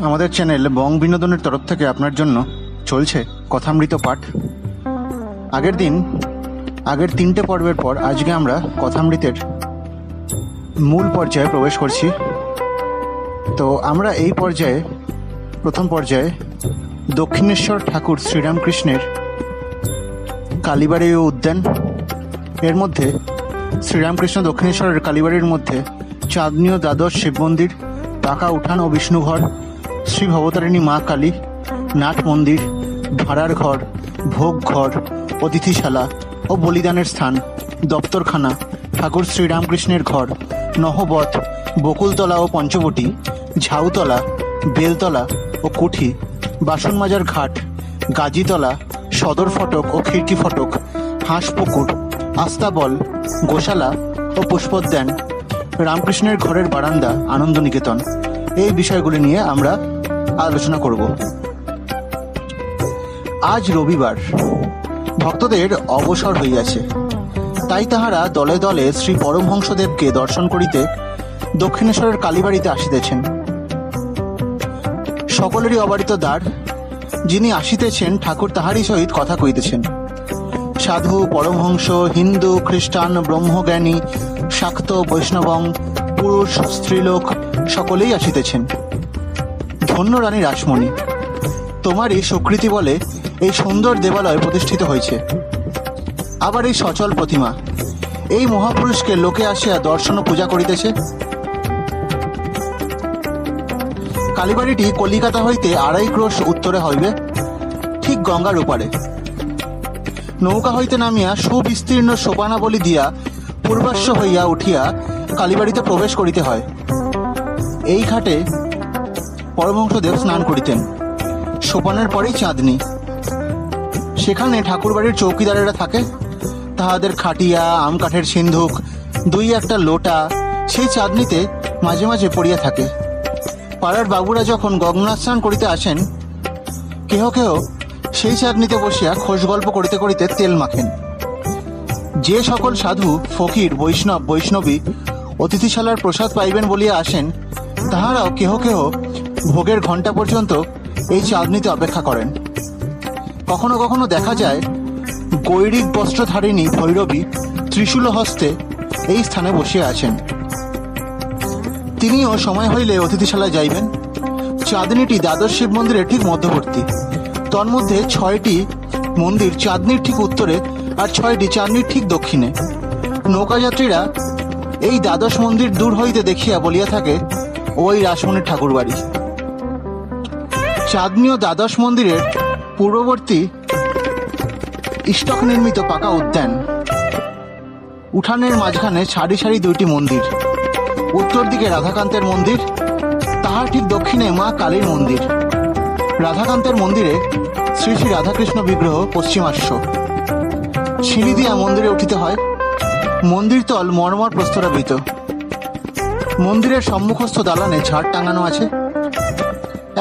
আমাদের চ্যানেল বং বিনোদনের তরফ থেকে আপনার জন্য চলছে কথামৃত পাঠ। আগের 3টে পর্বের পর আজকে আমরা কথামৃতের মূল পর্যায়ে প্রবেশ করছি। তো আমরা এই পর্যায়ে প্রথম পর্যায়ে দক্ষিণেশ্বর ঠাকুর শ্রীরামকৃষ্ণের কালীবাড়ি ও উদ্যান, এর মধ্যে শ্রীরামকৃষ্ণ দক্ষিণেশ্বরের কালীবাড়ির মধ্যে চাঁদনী ও দ্বাদশ শিব মন্দির, পাকা উঠান ও বিষ্ণুঘর, শ্রী ভবতারিণী মা কালী, নাট মন্দির, ভাড়ার ঘর, ভোগ ঘর, অতিথিশালা ও বলিদানের স্থান, দপ্তরখানা, ঠাকুর শ্রীরামকৃষ্ণের ঘর, নহবত, বকুলতলা ও পঞ্চবটি, ঝাউতলা, বেলতলা ও কুঠি, বাসন মাজার ঘাট, গাজীতলা, সদর ফটক ও খিড়কি ফটক, হাঁসপুকুর, আস্তাবল, গোশালা ও পুষ্পোদ্যান, রামকৃষ্ণের ঘরের বারান্দা, আনন্দনিকেতন, এই বিষয়গুলি নিয়ে আমরা আলোচনা করব। আজ রবিবার, ভক্তদের অবসর হইয়াছে, তাই তাহারা দলে দলে শ্রী পরমহংসদেবকে দর্শন করিতে দক্ষিণেশ্বরের কালীবাড়িতে আসিতেছেন। সকলেরই অবারিত দ্বার, যিনি আসিতেছেন ঠাকুর তাহারই সহিত কথা কইতেছেন। সাধু, পরমহংস, হিন্দু, খ্রিস্টান, ব্রহ্মজ্ঞানী, শাক্ত, বৈষ্ণবং, পুরুষ, স্ত্রীলোক সকলেই আসিতেছেন। ধন্য রানী রাসমণি, তোমারই স্বীকৃতি বলে এই সুন্দর দেবালয় প্রতিষ্ঠিত হয়েছে। আবার এই সচল প্রতিমা, এই মহাপুরুষকে লোকে আসিয়া দর্শন ও পূজা করিতেছে। কালীবাড়িটি কলিকাতা হইতে 2.5 ক্রোশ উত্তরে হইবে, ঠিক গঙ্গার ওপারে। নৌকা হইতে নামিয়া সুবিস্তীর্ণ সোপানাবলী দিয়া পূর্বাশ্ব হইয়া উঠিয়া কালীবাড়িতে প্রবেশ করিতে হয়। এই ঘাটে পরমহংসদেব স্নান করিতেন। সোপানের পরেই চাঁদনী। সেখানে ঠাকুরবাড়ির চৌকিদারেরা থাকে, তাহাদের খাটিয়া, আম কাঠের সিন্ধুক, 2-1টা লোটা সেই চাঁদনীতে মাঝে মাঝে পড়িয়া থাকে। পাড়ার বাবুরা যখন গঙ্গা স্নান করিতে আসেন, কেহ কেহ সেই চাঁদনীতে বসিয়া খোশ গল্প করিতে করিতে তেল মাখেন। যে সকল সাধু, ফকির, বৈষ্ণবী অতিথিশালার প্রসাদ পাইবেন বলিয়া আসেন, তাহারাও কেহ কেহ ভোগের ঘণ্টা পর্যন্ত এই চাঁদনীতে অপেক্ষা করেন। কখনো কখনো দেখা যায় গৈরিক বস্ত্রধারিণী ভৈরবী ত্রিশূল হস্তে এই স্থানে বসিয়া আছেন। তিনিও সময় হইলে অতিথিশালায় যাইবেন। চাঁদনীটি দ্বাদশ শিব মন্দিরের ঠিক মধ্যবর্তী। তন্মধ্যে 6টি মন্দির চাঁদনীর ঠিক উত্তরে আর 6টি চাঁদনীর ঠিক দক্ষিণে। নৌকাযাত্রীরা এই দ্বাদশ মন্দির দূর হইতে দেখিয়া বলিয়া থাকে, ওই রাসমণির ঠাকুর বাড়ি। চাঁদনী ও দ্বাদশ মন্দিরের পূর্ববর্তী ইষ্টক নির্মিত পাকা উদ্যান। উঠানের মাঝখানে সারি সারি 2টি মন্দির। উত্তর দিকে রাধাকান্তের মন্দির, তাহার ঠিক দক্ষিণে মা কালীর মন্দির। রাধাকান্তের মন্দিরে শ্রী শ্রী রাধাকৃষ্ণ বিগ্রহ পশ্চিমাশ্ব। সিঁড়ি দিয়া মন্দিরে উঠিতে হয়। মন্দির তল মর্মর প্রস্তরাবৃত। মন্দিরের সম্মুখস্থ দালানে ঝাড় টাঙানো আছে,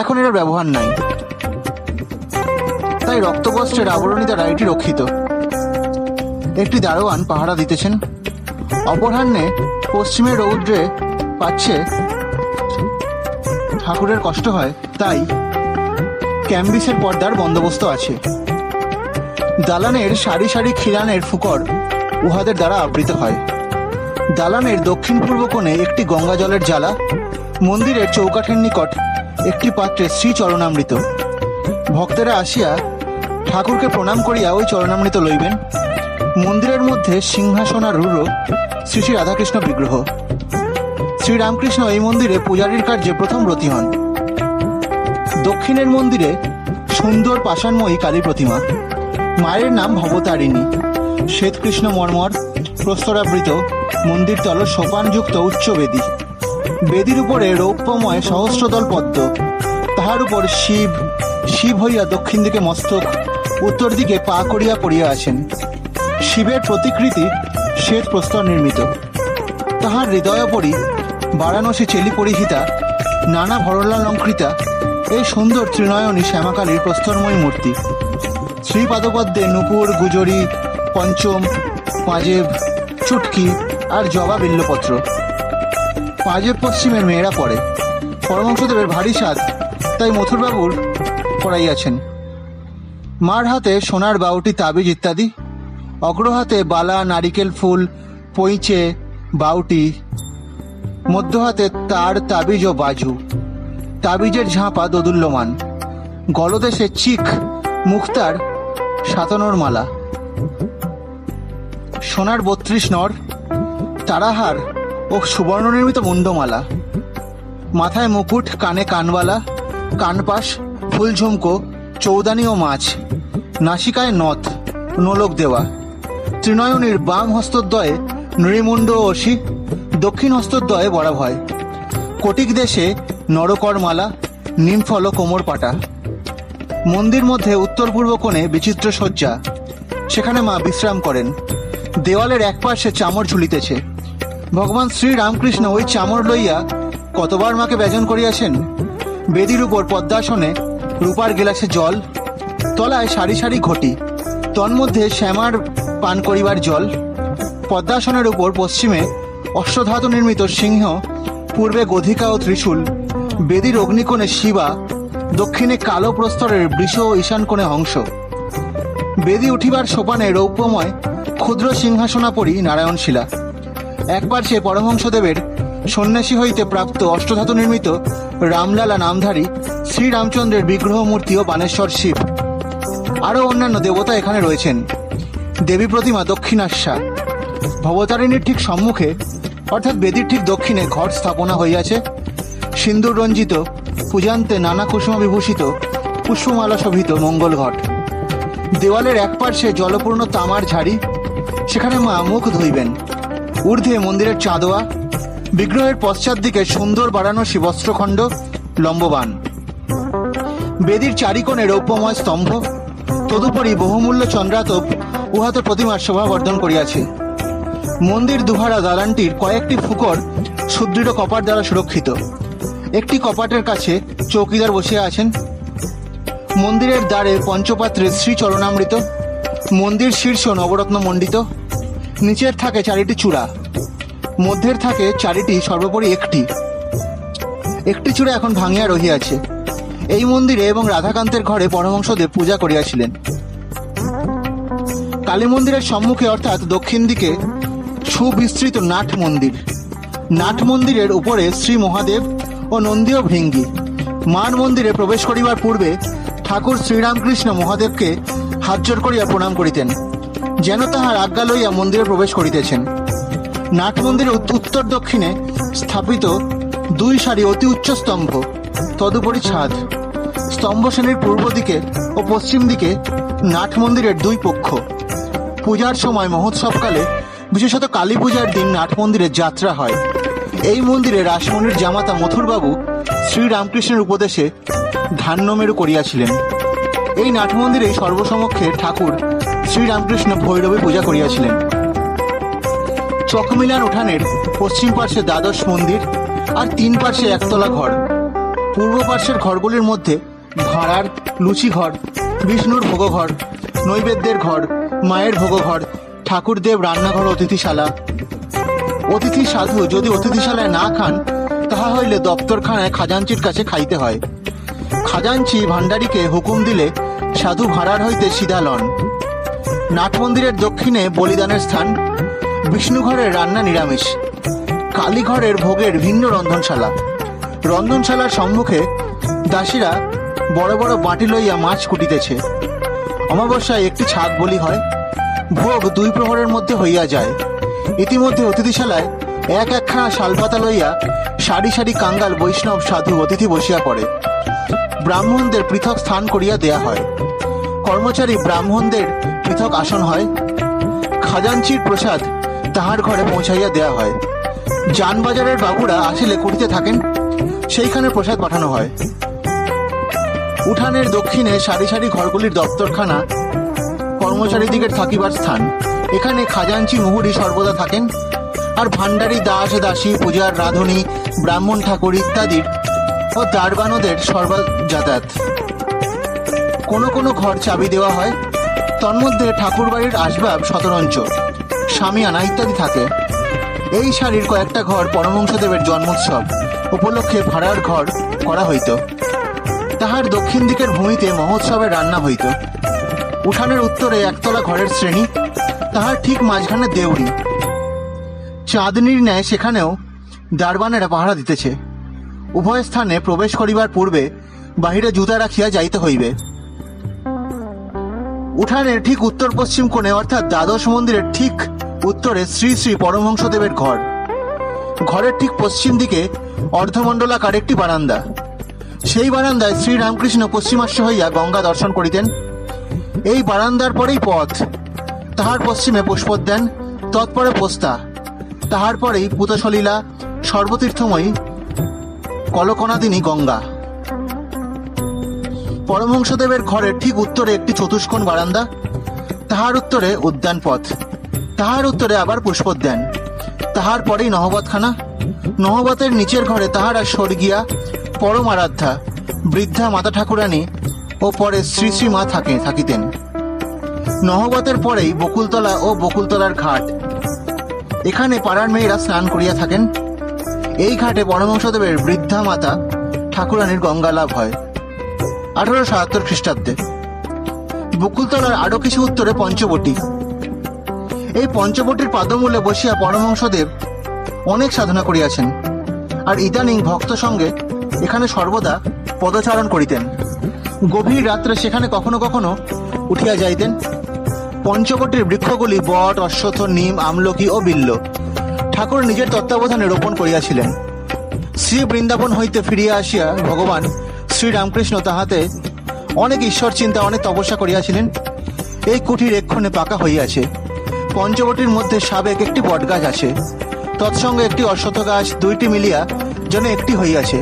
এখন এর ব্যবহার নাই, তাই রক্তবস্ত্রের আবরণী দ্বারা এটি রক্ষিত। একটি দারোয়ান পাহারা দিতেছেন। অপরাহ্নে পশ্চিমের রৌদ্রে পাচ্ছে ঠাকুরের কষ্ট হয়, তাই ক্যাম্বিসের পর্দার বন্দোবস্ত আছে। দালানের সারি সারি খিলানের ফুকর উহাদের দ্বারা আবৃত হয়। দালানের দক্ষিণ পূর্ব কোণে একটি গঙ্গা জলের জ্বালা। মন্দিরের চৌকাঠের নিকট একটি পাত্রে শ্রী চরণামৃত। ভক্তেরা আসিয়া ঠাকুরকে প্রণাম করিয়া ওই চরণামৃত লইবেন। মন্দিরের মধ্যে সিংহাসনারূঢ় শ্রী শ্রী রাধাকৃষ্ণ বিগ্রহ। শ্রীরামকৃষ্ণ এই মন্দিরে পূজারীর কার্যে প্রথম ব্রতী হন। দক্ষিণের মন্দিরে সুন্দর পাষাণময়ী কালী প্রতিমা। মায়ের নাম ভবতারিণী। শ্বেতকৃষ্ণ মর্মর প্রস্তরাবৃত মন্দির তল সোপানযুক্ত উচ্চ বেদী। বেদীর উপরে রৌপ্যময় সহস্রদল পদ্ম। তাহার উপর শিব হইয়া দক্ষিণ দিকে মস্তক, উত্তর দিকে পা করিয়া পড়িয়া আছেন। শিবের প্রতিকৃতি শ্বেত প্রস্তর নির্মিত। তাহার হৃদয়োপরি বারাণসী চেলি পরিহিতা, নানা ভরলালঙ্কৃতা এই সুন্দর ত্রিনয়নী শ্যামাকালীর প্রস্তরময়ী মূর্তি। শ্রীপাদপদ্মে নূপুর, গুজরি, পঞ্চম, পাঁজেব, চুটকি আর জবা বিল্লপত্র। পাঁজেব পশ্চিমের মেয়েরা পড়ে। পরমহংসদেবের ভারী সাজ তাই মথুরবাবুর পড়াইয়াছেন। মার হাতে সোনার বাউটি, তাবিজ ইত্যাদি, অগ্রহাতে বালা, নারিকেল ফুল, পইচে, বাউটি, মধ্য হাতে তার, তাবিজ ও বাজু, তাবিজের ঝাঁপা দোদুল্যমান, গলদেশে চিক, মুক্তার, সাতানোর মালা, সোনার 32 নর, তারাহার ও সুবর্ণ নির্মিত মুন্ডমালা, মাথায় মুকুট, কানে কানবালা, কানপাশ, ফুল ঝুমকো, চৌদানি ও মাছ, নাসিকায় নথ, নোলক দেওয়া, ত্রিনয়নীর বাম হস্তদ্বয়ে নৃমুণ্ড ও অসি, দক্ষিণ হস্তদ্বয়ে বরাভয়, কটিক দেশে নরকর মালা, নিমফল ও কোমর পাটা। মন্দির মধ্যে উত্তর পূর্ব কোণে বিচিত্র শয্যা, সেখানে মা বিশ্রাম করেন। দেওয়ালের এক পাশে চামর ঝুলিতেছে। ভগবান শ্রী রামকৃষ্ণ ওই চামর লইয়া কতবার মাকে ব্যজন করিয়াছেন। বেদির উপর পদ্মাসনে রূপার গেলাসে জল, তলায় সারি সারি ঘটি, তন্মধ্যে শ্যামার পান করিবার জল। পদ্মাসনের উপর পশ্চিমে অষ্টধাতু নির্মিত সিংহ, পূর্বে গধিকা ও ত্রিশূল, বেদির অগ্নিকোণে শিবা, দক্ষিণে কালো প্রস্তরের বৃষ ও ঈশান কোণে হংস। বেদি উঠিবার সোপানে রৌপ্যময় ক্ষুদ্র সিংহাসনাপরি নারায়ণশিলা। এক পার্শ্বে পরমহংসদেবের সন্ন্যাসী হইতে প্রাপ্ত অষ্টধাতু নির্মিত রামলালা নামধারী শ্রীরামচন্দ্রের বিগ্রহ মূর্তি ও বানেশ্বর শিব। আরও অন্যান্য দেবতা এখানে রয়েছেন। দেবী প্রতিমা দক্ষিণাস্যা। ভবতারিণীর ঠিক সম্মুখে অর্থাৎ বেদির ঠিক দক্ষিণে ঘট স্থাপনা হইয়াছে। সিন্দুর রঞ্জিত, পূজান্তে নানা কুসুম বিভূষিত, পুষ্পমালা শোভিত মঙ্গল ঘট। দেওয়ালের এক পার্শ্বে জলপূর্ণ তামার ঝাড়ি, সেখানে মা মুখ ধুইবেন। ঊর্ধ্বে মন্দিরের চাঁদোয়া, বিগ্রহের পশ্চাৎ দিকে সুন্দর বাড়ানো শিবস্ত্রখণ্ড, লম্ববান। বেদির চারিকোণে রৌপ্যময় স্তম্ভ, তদুপরি বহুমূল্য চন্দ্রাতপ উহাতে প্রতিমার শোভাবর্ধন করিয়াছে। মন্দির দুহারা দালানটির কয়েকটি ফুকর সুদৃঢ় কপাট দ্বারা সুরক্ষিত। একটি কপাটের কাছে চৌকিদার বসিয়া আছেন। মন্দিরের দ্বারে পঞ্চপাত্রে শ্রী চরণামৃত, মন্দির শীর্ষ নবরত্ন মণ্ডিত। নিচের থাকে 4টি চূড়া, মধ্যের থাকে 4টি, সর্বোপরি একটি চূড়া এখন ভাঙিয়া রহিয়াছে। এই মন্দিরে এবং রাধাকান্তের ঘরে পরমহংসদেব পূজা করিয়াছিলেন। কালী মন্দিরের সম্মুখে অর্থাৎ দক্ষিণ দিকে সুবিস্তৃত নাট মন্দির। নাট মন্দিরের উপরে শ্রী মহাদেব ও নন্দীয় ভৃঙ্গি। মার মন্দিরে প্রবেশ করিবার পূর্বে ঠাকুর শ্রীরামকৃষ্ণ মহাদেবকে হাতজোড় করিয়া প্রণাম করিতেন, যেন তাহার আজ্ঞা লইয়া মন্দিরে প্রবেশ করিতেছেন। নাট মন্দিরের উত্তর দক্ষিণে স্থাপিত 2 সারি অতি উচ্চ স্তম্ভ, তদুপরি ছাদ। স্তম্ভ শ্রেণীর পূর্ব দিকে ও পশ্চিম দিকে নাট মন্দিরের 2 পক্ষ। পূজার সময় মহোৎসবকালে, বিশেষত কালী পূজার দিন নাট মন্দিরে যাত্রা হয়। এই মন্দিরে রাসমণির জামাতা মথুরবাবু শ্রীরামকৃষ্ণের উপদেশে ধান্যমেরু করিয়াছিলেন। এই নাট মন্দিরে সর্বসমক্ষে ঠাকুর শ্রীরামকৃষ্ণ ভৈরবী পূজা করিয়াছিলেন। চকমিলান উঠানের পশ্চিম পার্শ্বে দ্বাদশ মন্দির আর 3 পার্শ্বে একতলা ঘর। পূর্ব পার্শ্বের ঘরগুলির মধ্যে ভাঁড়ার, লুচি ঘর, বিষ্ণুর ভোগঘর, নৈবেদ্যের ঘর, মায়ের ভোগঘর, ঠাকুরদেব রান্নাঘর, অতিথিশালা। অতিথি সাধু যদি অতিথিশালায় না খান, তাহা হইলে দপ্তরখানায় খাজাঞ্চির কাছে খাইতে হয়। খাজাঞ্চি ভাণ্ডারীকে হুকুম দিলে সাধু ভাঁড়ার হইতে সিধা লন। নাট মন্দিরের দক্ষিণে বলিদানের স্থান। বিষ্ণুঘরের রান্না নিরামিষ। কালীঘরের ভোগের ভিন্ন রন্ধনশালা। রন্ধনশালার সম্মুখে দাসীরা বড় বড় বাটি লইয়া মাছ কুটিতেছে। অমাবস্যায় একটি ছাগ বলি হয়। ভোগ 2 প্রহরের মধ্যে হইয়া যায়। ইতিমধ্যে অতিথিশালায় একখানা শালপাতা লইয়া সারি সারি কাঙ্গাল বৈষ্ণব সাধু অতিথি বসিয়া পড়ে। ব্রাহ্মণদের পৃথক স্থান করিয়া দেয়া হয়। কর্মচারী ব্রাহ্মণদের পৃথক আসন হয়। খাজাঞ্চির প্রসাদ তাহার ঘরে পৌঁছাইয়া দেয়া হয়। জানবাজারের বাবুরা আসিলে কুটিতে থাকেন, সেইখানে প্রসাদ পাঠানো হয়। উঠানের দক্ষিণে সারি সারি ঘরগুলির দপ্তরখানা, কর্মচারীদিগের থাকিবার স্থান। এখানে খাজাঞ্চি মুহুরি সর্বদা থাকেন, আর ভাণ্ডারী, দাস দাসী, পূজার রাঁধুনি, ব্রাহ্মণ ঠাকুর ইত্যাদির ও দারবানদের সর্বা যাতায়াত। কোনো কোনো ঘর চাবি দেওয়া হয়। তন্মধ্যে ঠাকুরবাড়ির আসবাব, শতরঞ্চ, শামিয়ানা ইত্যাদি থাকে। এই সারির কয়েকটা ঘর পরমহংসদেবের জন্মোৎসব উপলক্ষে ভাড়ার ঘর করা হইত। তাহার দক্ষিণ দিকের ভূমিতে মহোৎসবের রান্না হইত। উঠানের উত্তরে একতলা ঘরের শ্রেণী, তাহার ঠিক মাঝখানে দেউড়ি। চাঁদনির ন্যায় সেখানেও দারবানেরা পাহারা দিতেছে। উভয় স্থানে প্রবেশ করিবার পূর্বে বাহিরে জুতা রাখিয়া যাইতে হইবে। উঠানের ঠিক উত্তর পশ্চিম কোণে অর্থাৎ দ্বাদশ মন্দিরের ঠিক উত্তরে শ্রী শ্রী পরমহংসদেবের ঘর। ঘরের ঠিক পশ্চিম দিকে অর্ধমণ্ডলাকার একটি বারান্দা। সেই বারান্দায় শ্রীরামকৃষ্ণ পশ্চিমাস্য হইয়া গঙ্গা দর্শন করিতেন। এই বারান্দার পরেই পথ, তাহার পশ্চিমে পুষ্পোদ্যান, তৎপরে পোস্তা, তাহার পরেই পুতসলীলা, সর্বতীর্থময়ী কলকনাদিনী গঙ্গা। পরমহংসদেবের ঘরের ঠিক উত্তরে একটি চতুষ্কোণ বারান্দা, তাহার উত্তরে উদ্যান পথ, তাহার উত্তরে আবার পুষ্পোদ্যান, তাহার পরেই নহবতখানা। নহবতের নিচের ঘরে তাহারা স্বর্গীয়া পরম আরাধ্যা বৃদ্ধা মাতা ঠাকুরানী ও পরে শ্রী শ্রী মা থাকিতেন। নহবতের পরেই বকুলতলা ও বকুলতলার ঘাট। এখানে পাড়ার মেয়েরা স্নান করিয়া থাকেন। এই ঘাটে পরমহংসদেবের বৃদ্ধা মাতা ঠাকুরানীর গঙ্গা লাভ হয় 1877 খ্রিস্টাব্দে। বকুলতলার আরো কিছু উত্তরে পঞ্চবটী। এই পঞ্চবটির পাদমূলে বসিয়া পরমহংসদেব অনেক সাধনা করিয়াছেন, আর ইদানিং ভক্ত সঙ্গে এখানে সর্বদা পদচারণ করিতেন। গভীর রাত্রে সেখানে কখনো কখনো উঠিয়া যাইতেন। পঞ্চবটির বৃক্ষগুলি বট, অশ্বত্থ, নিম, আমলকি ও বিল্ল ঠাকুর নিজের তত্ত্বাবধানে রোপণ করিয়াছিলেন। শ্রী বৃন্দাবন হইতে ফিরিয়া আসিয়া ভগবান শ্রীরামকৃষ্ণ তাহাতে অনেক ঈশ্বর চিন্তা, অনেক তপস্যা করিয়াছিলেন। এই কুঠির এক্ষণে পাকা হইয়াছে। পঞ্চবটির মধ্যে সাবেক একটি বটগাছ আছে, তৎসঙ্গে একটি অশ্বত্থ গাছ, দুইটি মিলিয়া যেন একটি হইয়াছে।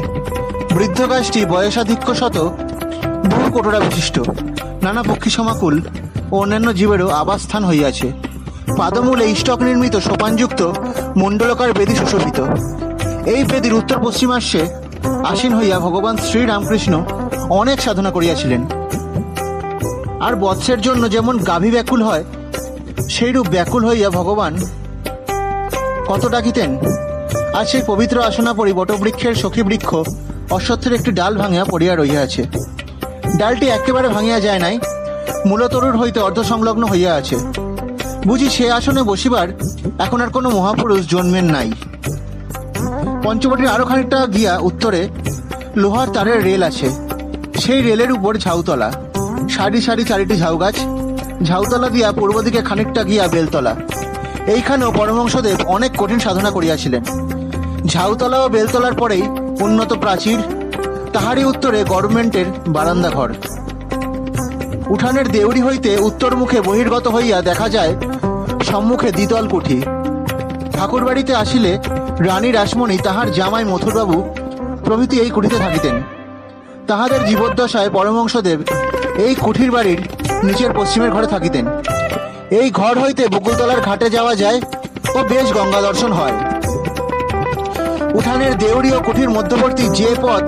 বৃদ্ধ গাছটি বয়সাধিক্যশত বহু কোটরা বিশিষ্ট, নানা পক্ষী সমাকুল ও অন্যান্য জীবেরও আবাসস্থান হইয়াছে। পাদমূলে ইষ্টক নির্মিত সোপানযুক্ত মণ্ডলকার বেদী সুশোভিত। এই বেদীর উত্তর পশ্চিমাংশে আসীন হইয়া ভগবান শ্রীরামকৃষ্ণ অনেক সাধনা করিয়াছিলেন। আর বৎসের জন্য যেমন গাভী ব্যাকুল হয়, সেইরূপ ব্যাকুল হইয়া ভগবান কত ডাকিতেন। আর সেই পবিত্র আসনাপরি বটবৃক্ষের সখী বৃক্ষ অশ্বত্থের একটি ডাল ভাঙিয়া পড়িয়া রহিয়াছে। ডালটি একেবারে ভাঙিয়া যায় নাই, মূলতরুর হইতে অর্ধসংলগ্ন হইয়া আছে। বুঝি সে আসনে বসিবার এখন আর কোনো মহাপুরুষ জন্মেন নাই। পঞ্চবটির আরো খানিকটা গিয়া উত্তরে লোহার তারের রেল আছে। সেই রেলের উপর ঝাউতলা, সারি সারি 4টি ঝাউ গাছ। ঝাউতলা দিয়া পূর্ব দিকে খানিকটা গিয়া বেলতলা। এইখানেও পরমহংসদেব অনেক কঠিন সাধনা করিয়াছিলেন। ঝাউতলা ও বেলতলার পরেই উন্নত প্রাচীর, তাহারই উত্তরে গভর্নমেন্টের বারান্দা ঘর। উঠানের দেউড়ি হইতে উত্তর মুখে বহির্গত হইয়া দেখা যায় সম্মুখে দ্বিতল কুঠি। ঠাকুর বাড়িতে আসিলে রানী রাসমণি, তাহার জামাই মথুরবাবু প্রভৃতি এই কুঠিতে থাকিতেন। তাহাদের জীবদ্দশায় পরমহংসদেব এই কুঠির বাড়ির নিচের পশ্চিমের ঘরে থাকিতেন। এই ঘর হইতে বকুলতলার ঘাটে যাওয়া যায় ও বেশ গঙ্গা দর্শন হয়। উঠানের দেউড়ি ও কুঠির মধ্যবর্তী যে পথ,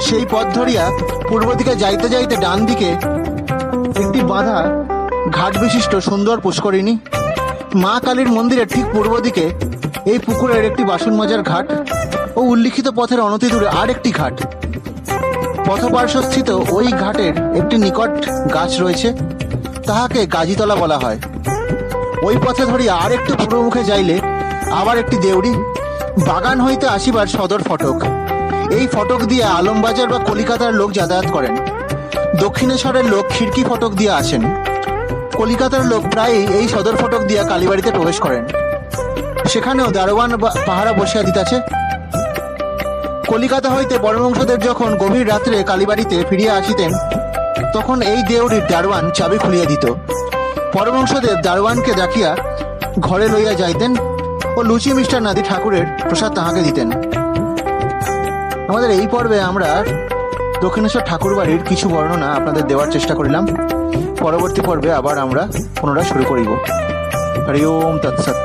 সেই পথ ধরিয়া পূর্ব দিকে যাইতে যাইতে ডান দিকে একটি বাঁধা ঘাট বিশিষ্ট সুন্দর পুষ্করিণী। মা কালীর মন্দিরের ঠিক পূর্ব দিকে এই পুকুরের একটি বাসন মাজার ঘাট ও উল্লিখিত পথের অনতি দূরে আর একটি ঘাট। পথপার্শ্বস্থিত ওই ঘাটের একটি নিকট গাছ রয়েছে, তাহাকে গাজীতলা বলা হয়। ওই পথে ধরিয়া আর একটু পূর্বমুখে যাইলে আবার একটি দেউড়ি, বাগান হইতে আসিবার সদর ফটক। এই ফটক দিয়ে আলমবাজার বা কলিকাতার লোক যাতায়াত করেন। দক্ষিণেশ্বরের লোক খিড়কি ফটক দিয়ে আসেন। কলিকাতার লোক প্রায়ই এই সদর ফটক দিয়া কালীবাড়িতে প্রবেশ করেন। সেখানেও দারোয়ান পাহারা বসিয়া দিতেছে। কলিকাতা হইতে পরমহংসদেব যখন গভীর রাত্রে কালীবাড়িতে ফিরিয়া আসিতেন, তখন এই দেউড়ির দারোয়ান চাবি খুলিয়া দিত। পরমহংসদেব দারোয়ানকে ডাকিয়া ঘরে লইয়া যাইতেন ও লুচি মিষ্টান্নাদি ঠাকুরের প্রসাদ তাহাকে দিতেন। আমাদের এই পর্বে আমরা দক্ষিণেশ্বর ঠাকুর বাড়ির কিছু বর্ণনা আপনাদের দেওয়ার চেষ্টা করিলাম। পরবর্তী পর্বে আবার আমরা পুনরায় শুরু করিব। হরি ওম তৎসৎ।